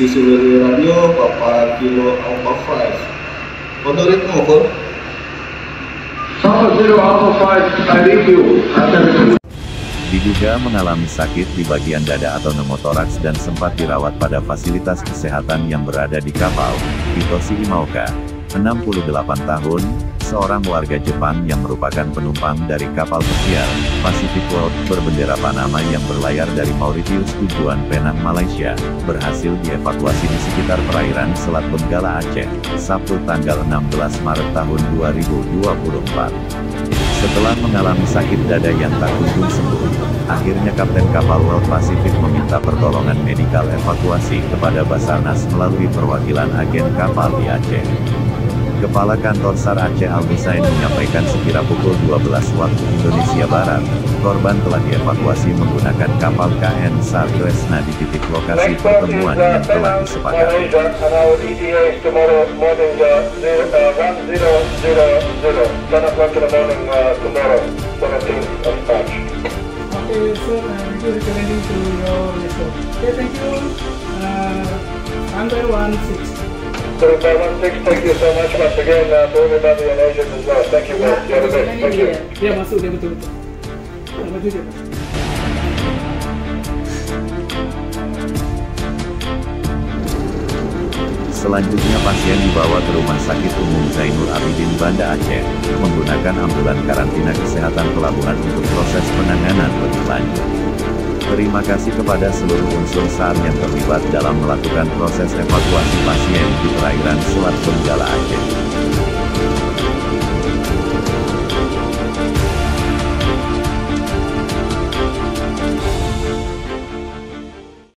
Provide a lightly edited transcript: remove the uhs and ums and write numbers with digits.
Isi Suleri Radio, Papa Kilo Alpha 5. Kode ritme over. Papa Zero Alpha 5, I read you. Diduga mengalami sakit di bagian dada atau pneumotoraks dan sempat dirawat pada fasilitas kesehatan yang berada di kapal. Hitoshi Imaoka, 68 tahun, seorang warga Jepang yang merupakan penumpang dari kapal pesiar Pacific World berbendera Panama yang berlayar dari Mauritius tujuan Penang, Malaysia, berhasil dievakuasi di sekitar perairan Selat Benggala Aceh, Sabtu tanggal 16 Maret tahun 2024. Setelah mengalami sakit dada yang tak kunjung sembuh, akhirnya Kapten kapal World Pacific meminta pertolongan medikal evakuasi kepada Basarnas melalui perwakilan agen kapal di Aceh. Kepala Kantor SAR Aceh Al-Husain menyampaikan sekira pukul 12 waktu Indonesia Barat, korban telah dievakuasi menggunakan kapal KN SAR Kresna di titik lokasi pertemuan yang telah disepakati. Okay, sir, thank you recommending to your network. Okay, thank you. Runway 16. Runway 16, thank you so much once again to everybody in Asia as well. Thank you both. You have a good day. Thank you. Dia masuk, dia betul. Maju dia. Selanjutnya pasien dibawa ke Rumah Sakit Umum Zainul Abidin Banda Aceh, menggunakan ambulan karantina kesehatan pelabuhan untuk proses penanganan lebih lanjut. Terima kasih kepada seluruh unsur SAR yang terlibat dalam melakukan proses evakuasi pasien di perairan Selat Benggala Aceh.